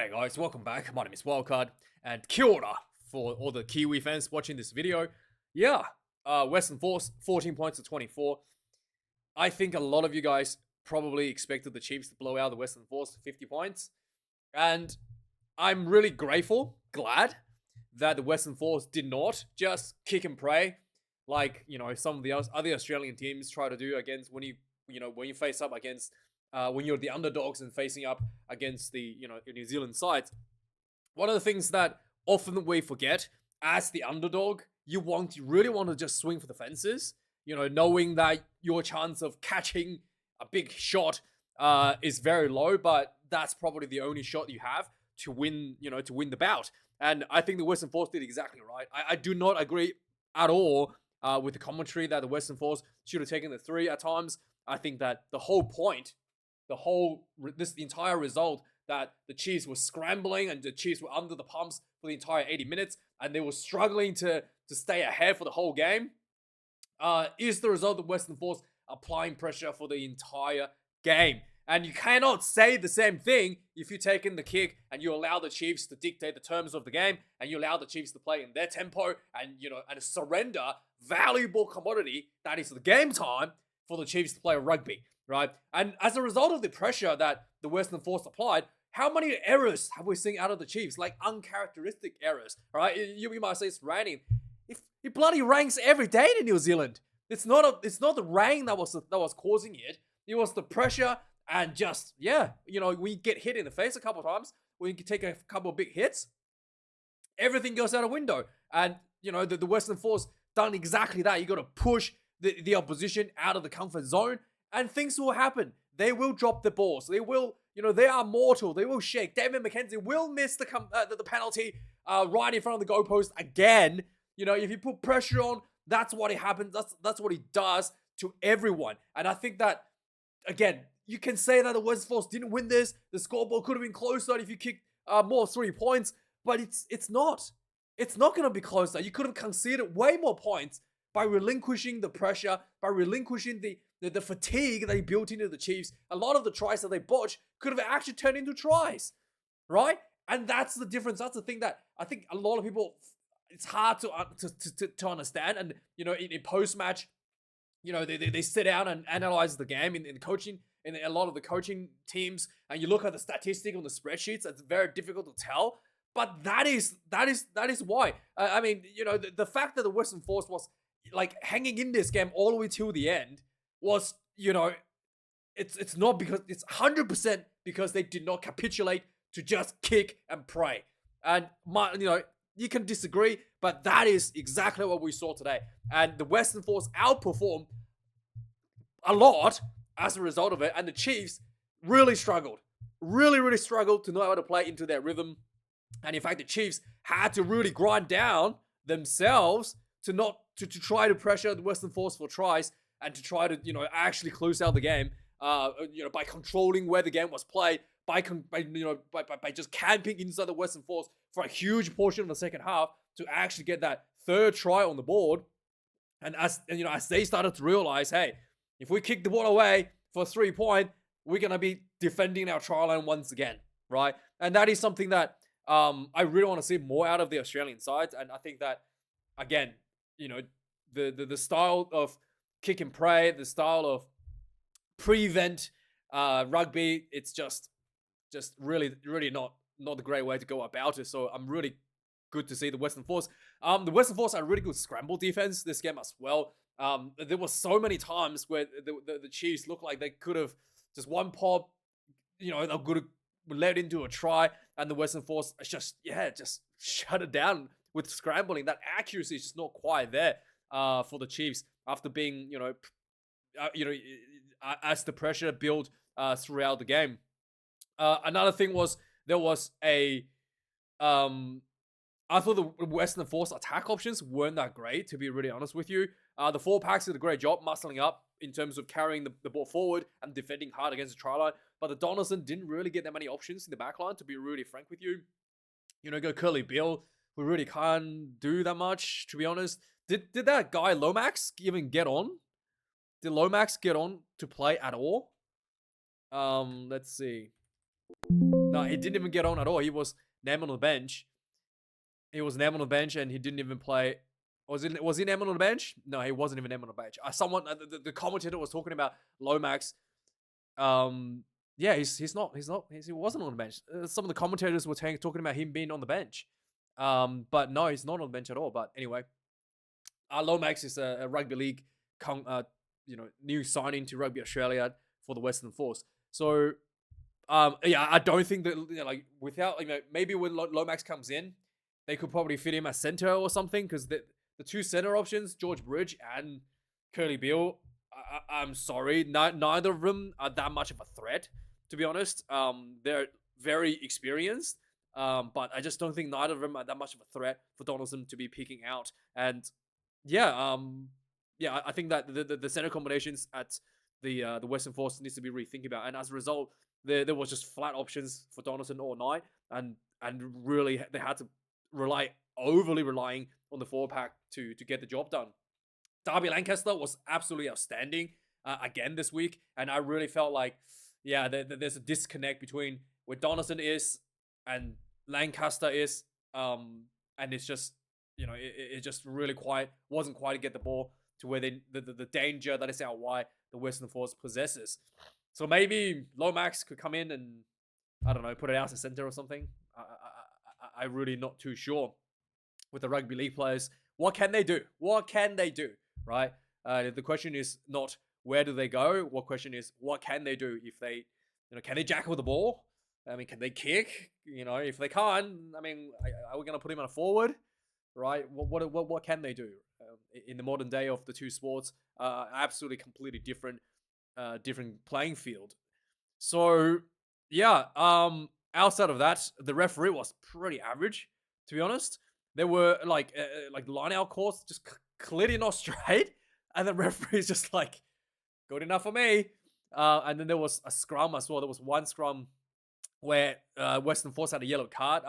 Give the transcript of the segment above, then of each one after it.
G'day guys, welcome back. My name is Wildkard, and kia ora for all the Kiwi fans watching this video. Yeah, Western Force, 14 points to 24. I think a lot of you guys probably expected the Chiefs to blow out the Western Force to 50 points. And I'm really glad that the Western Force did not just kick and pray like, some of the other Australian teams try to do against when you face up against when you're the underdogs and facing up against the New Zealand sides. One of the things that often we forget as the underdog, you really want to just swing for the fences. Knowing that your chance of catching a big shot is very low, but that's probably the only shot you have to win. To win the bout. And I think the Western Force did exactly right. I do not agree at all with the commentary that the Western Force should have taken the 3 at times. I think that the whole point, the entire result, that the Chiefs were scrambling and the Chiefs were under the pumps for the entire 80 minutes and they were struggling to stay ahead for the whole game, is the result of Western Force applying pressure for the entire game. And you cannot say the same thing if you take in the kick and you allow the Chiefs to dictate the terms of the game and you allow the Chiefs to play in their tempo and surrender valuable commodity that is the game time for the Chiefs to play rugby, right? And as a result of the pressure that the Western Force applied, how many errors have we seen out of the Chiefs? Like uncharacteristic errors, right? You might say it's raining. It bloody rains every day in New Zealand. It's not the rain that was causing it. It was the pressure and just we get hit in the face a couple of times. We can take a couple of big hits. Everything goes out a window, and the Western Force done exactly that. You got to push the opposition out of the comfort zone, and things will happen. They will drop the balls. They will, they are mortal. They will shake. David McKenzie will miss the penalty right in front of the goalpost again. If you put pressure on, that's what it happens. That's what he does to everyone. And I think that, again, you can say that the Western Force didn't win this. The scoreboard could have been closer if you kicked more 3 points, but it's not. It's not going to be closer. You could have conceded way more points by relinquishing the pressure, by relinquishing the fatigue they built into the Chiefs. A lot of the tries that they botched could have actually turned into tries, right? And that's the difference. That's the ththing that I think a lot of people, it's hard to understand. And in post-match, they sit down and analyze the game in coaching, in a lot of the coaching teams, and you look at the statistic on the spreadsheets. It's very difficult to tell, but that is why. The fact that the Western Force was like hanging in this game all the way till the end was, it's not because it's 100% because they did not capitulate to just kick and pray. And you can disagree, but that is exactly what we saw today. And the Western Force outperformed a lot as a result of it, and the Chiefs really struggled to know how to play into their rhythm. And in fact, the Chiefs had to really grind down themselves to try to pressure the Western Force for tries and to try to actually close out the game. By controlling where the game was played, by just camping inside the Western Force for a huge portion of the second half to actually get that 3rd try on the board. And as they started to realize, hey, if we kick the ball away for 3 point, we're gonna be defending our try line once again, right? And that is something that I really want to see more out of the Australian sides. And I think that, again, the style of kick and pray, the style of prevent rugby, it's just really not the great way to go about it. So I'm really good to see the Western Force. The Western Force had a really good scramble defense this game as well. There were so many times where the Chiefs looked like they could have just one pop, they could have led into a try, and the Western Force just shut it down with scrambling. That accuracy is just not quite there for the Chiefs after being, as the pressure built throughout the game. Another thing was there was I thought the Western Force attack options weren't that great, to be really honest with you. The 4 packs did a great job muscling up in terms of carrying the ball forward and defending hard against the try line. But the Donaldson didn't really get that many options in the back line, to be really frank with you. Go Curly Bill, who really can't do that much, to be honest. Did that guy Lomax even get on? Did Lomax get on to play at all? Let's see. No, he didn't even get on at all. He was named on the bench. He was named on the bench and he didn't even play. Was he named on the bench? No, he wasn't even named on the bench. The commentator was talking about Lomax. Yeah, he wasn't on the bench. Some of the commentators were talking about him being on the bench. But no, he's not on the bench at all. But anyway, Lomax is a rugby league, new signing to Rugby Australia for the Western Force. So, yeah, I don't think that without maybe when Lomax comes in, they could probably fit him as center or something because the two center options, George Bridge and Curly Beale, I'm sorry, neither of them are that much of a threat, to be honest. They're very experienced, but I just don't think neither of them are that much of a threat for Donaldson to be picking out. And yeah, I think that the center combinations at the Western Force needs to be rethinking about, and as a result, there was just flat options for Donaldson all night, and really they had to overly relying on the four pack to get the job done. Darby Lancaster was absolutely outstanding again this week, and I really felt like, yeah, there's a disconnect between where Donaldson is and Lancaster is, and it's just it just really wasn't quite to get the ball to where the danger that is out wide the Western Force possesses. So maybe Lomax could come in and I don't know, put it out to center or something. I'm really not too sure with the rugby league players. What can they do? What can they do? Right? The question is not where do they go. What question is what can they do if they, can they jackal the ball? I mean, can they kick? If they can't, I mean, are we gonna put him on a forward? Right? What can they do in the modern day of the two sports? Absolutely, completely different playing field. So yeah, outside of that, the referee was pretty average, to be honest. There were like line out calls just clearly not straight, and the referee's just like, good enough for me. And then there was a scrum as well. There was one scrum where Western Force had a yellow card.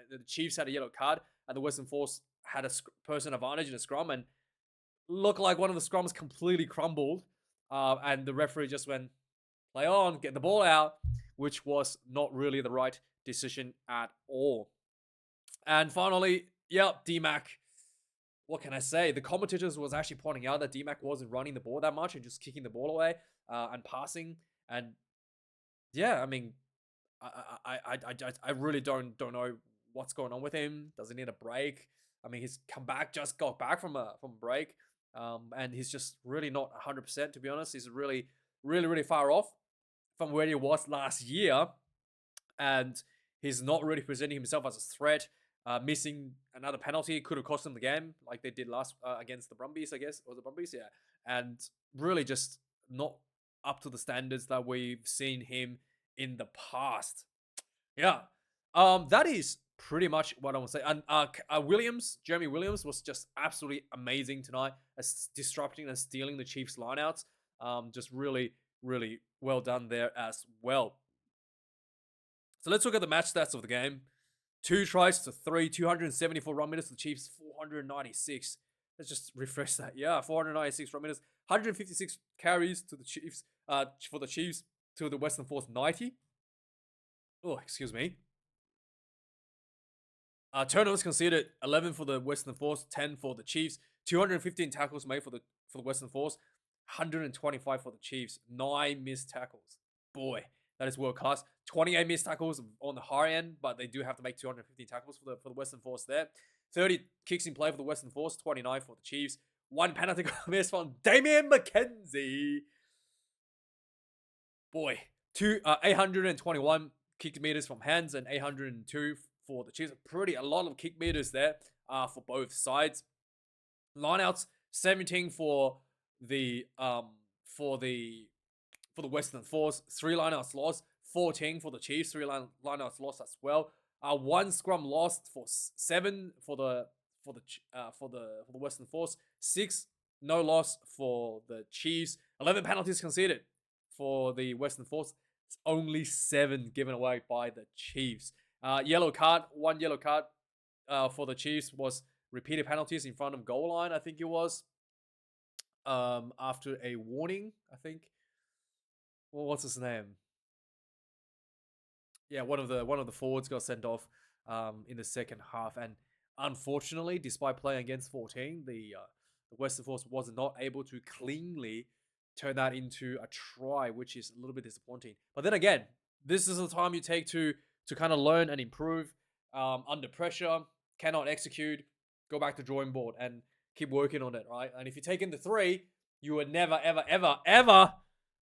The Chiefs had a yellow card, and the Western Force had a person advantage in a scrum, and looked like one of the scrums completely crumbled. And the referee just went, play on, get the ball out, which was not really the right decision at all. And finally, DMAC. What can I say? The commentators was actually pointing out that DMAC wasn't running the ball that much and just kicking the ball away and passing. And yeah, I mean, I really don't know what's going on with him. Does he need a break? I mean, he's just got back from a break, and he's just really not 100%. To be honest, he's really far off from where he was last year, and he's not really presenting himself as a threat. Missing another penalty could have cost them the game, like they did last against the Brumbies, I guess. Or the Brumbies, yeah. And really just not up to the standards that we've seen him in the past. Yeah. That is pretty much what I want to say. And Jeremy Williams was just absolutely amazing tonight, disrupting and stealing the Chiefs lineouts. Just really, really well done there as well. So let's look at the match stats of the game. 2 tries to 3, 274 run minutes to the Chiefs, 496. Let's just refresh that. Yeah, 496 run minutes, 156 carries to the Chiefs, for the Chiefs to the Western Force 90. Oh, excuse me. Turnovers conceded, 11 for the Western Force, 10 for the Chiefs. 215 tackles made for the Western Force, 125 for the Chiefs. 9 missed tackles. Boy, that is world class. 28 missed tackles on the high end, but they do have to make 250 tackles for the Western Force there. 30 kicks in play for the Western Force, 29 for the Chiefs. 1 penalty miss from Damien McKenzie. Boy, 821 kick meters from hands and 802 for the Chiefs. A lot of kick meters there for both sides. Lineouts, 17 for the Western Force, 3 lineouts lost, 14 for the Chiefs, 3 lineouts lost as well. 1 scrum lost for 7 for the Western Force, 6 no loss for the Chiefs, 11 penalties conceded for the Western Force. It's only 7 given away by the Chiefs. Yellow card, 1 yellow card for the Chiefs was repeated penalties in front of goal line, I think it was. After a warning, I think. Well, what's his name? Yeah, one of the forwards got sent off in the second half, and unfortunately, despite playing against 14, the Western Force was not able to cleanly turn that into a try, which is a little bit disappointing. But then again, this is the time you take to kind of learn and improve under pressure. Cannot execute, go back to drawing board and keep working on it, right? And if you take in the three, you are never, ever, ever, ever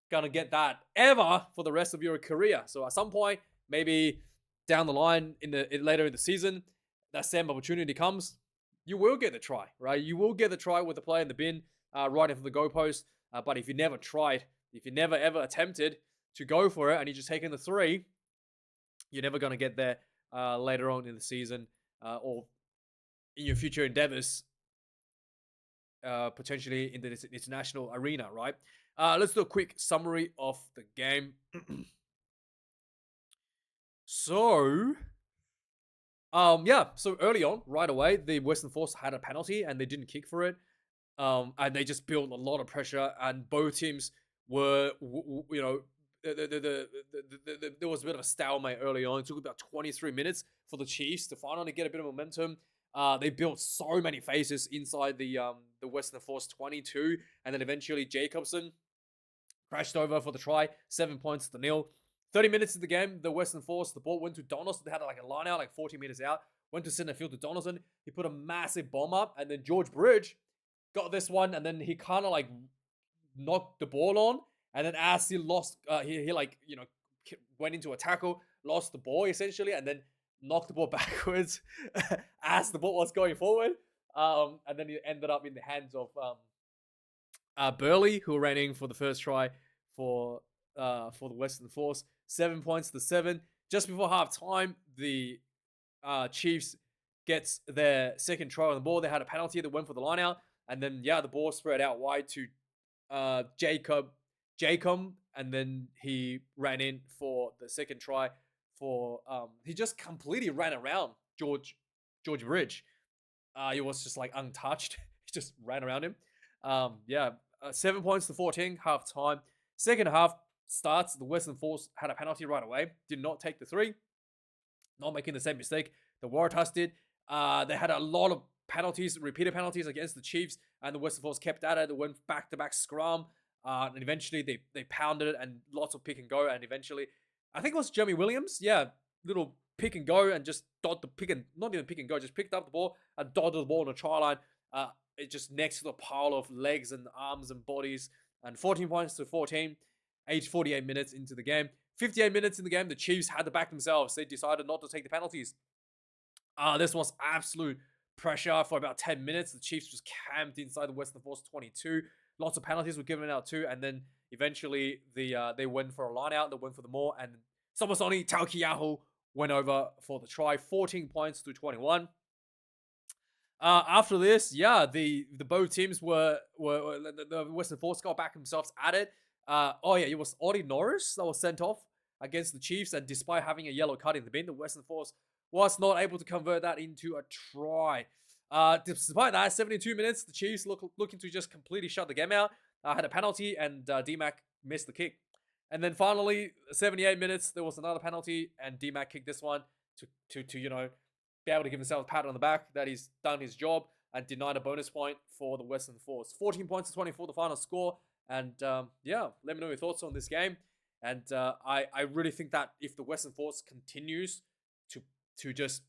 gonna get that ever for the rest of your career. So at some point, maybe down the line later in the season, that same opportunity comes, you will get the try, right? You will get the try with the play in the bin, right in for the goalpost. But if you never tried, if you never ever attempted to go for it, and you just taking the three, you're never gonna get there later on in the season or in your future endeavors, potentially in the international arena, right? Let's do a quick summary of the game. So, so early on, right away, the Western Force had a penalty and they didn't kick for it. And they just built a lot of pressure, and both teams were, there was a bit of a stalemate early on. It took about 23 minutes for the Chiefs to finally get a bit of momentum. They built so many faces inside the Western Force 22, and then eventually Jacobson crashed over for the try, 7 points to 0. 30 minutes in the game, the Western Force, the ball went to Donaldson. They had like a line out, like 40 meters out. Went to center field to Donaldson. He put a massive bomb up, and then George Bridge got this one, and then he kind of like knocked the ball on, and then as he lost, he like went into a tackle, lost the ball essentially, and then knocked the ball backwards as the ball was going forward, and then he ended up in the hands of Burley, who ran in for the first try for the Western Force. 7 points to 7. Just before half time, the Chiefs gets their second try on the ball. They had a penalty that went for the line out, and then the ball spread out wide to Jacob, and then he ran in for the second try. He just completely ran around George Bridge. He was just like untouched. He just ran around him. 7 points to 14, half time. Second half starts. The Western Force had a penalty right away. Did not take the three. Not making the same mistake the Waratahs did. They had a lot of penalties, repeated penalties against the Chiefs, and the Western Force kept at it. They went back-to-back scrum, and eventually they pounded it, and lots of pick and go, and eventually, I think it was Jeremy Williams, little pick and go, and just not even pick and go, just picked up the ball and dotted the ball on the try line. It just next to the pile of legs and arms and bodies, and 14 points to 14, age 48 minutes into the game. 58 minutes in the game, the Chiefs had to back themselves. They decided not to take the penalties. This was absolute pressure for about 10 minutes. The Chiefs just camped inside the Western Force 22. Lots of penalties were given out too, and then eventually they went for a line out. They went for the more, and Somasoni Taukiaho went over for the try. 14 points to 21. After this, the both teams were the Western Force got back themselves at it. It was Audie Norris that was sent off against the Chiefs, and despite having a yellow card in the bin, the Western Force was not able to convert that into a try. Despite that, 72 minutes, the Chiefs looking to just completely shut the game out. Had a penalty, and D-Mac missed the kick. And then finally, 78 minutes, there was another penalty, and D-Mac kicked this one to be able to give himself a pat on the back that he's done his job, and denied a bonus point for the Western Force. 14 points to 24, the final score. And let me know your thoughts on this game. And I really think that if the Western Force continues to just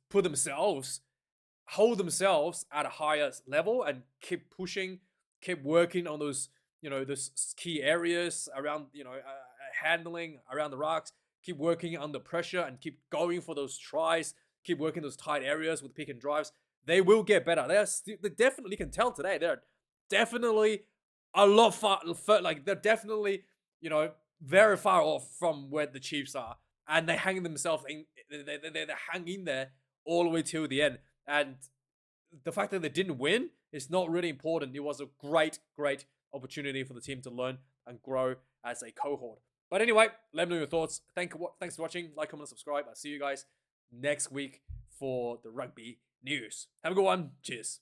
hold themselves at a higher level and keep pushing, keep working on those key areas around handling around the rocks, keep working under pressure and keep going for those tries, keep working those tight areas with pick and drives, they will get better. They definitely can tell today. They're definitely a lot far, like they're definitely very far off from where the Chiefs are, and they hang themselves in. They hang in there all the way till the end. And the fact that they didn't win is not really important. It was a great opportunity for the team to learn and grow as a cohort. But anyway, let me know your thoughts. Thanks for watching. Like, comment, subscribe. I'll see you guys next week for the rugby news. Have a good one. Cheers.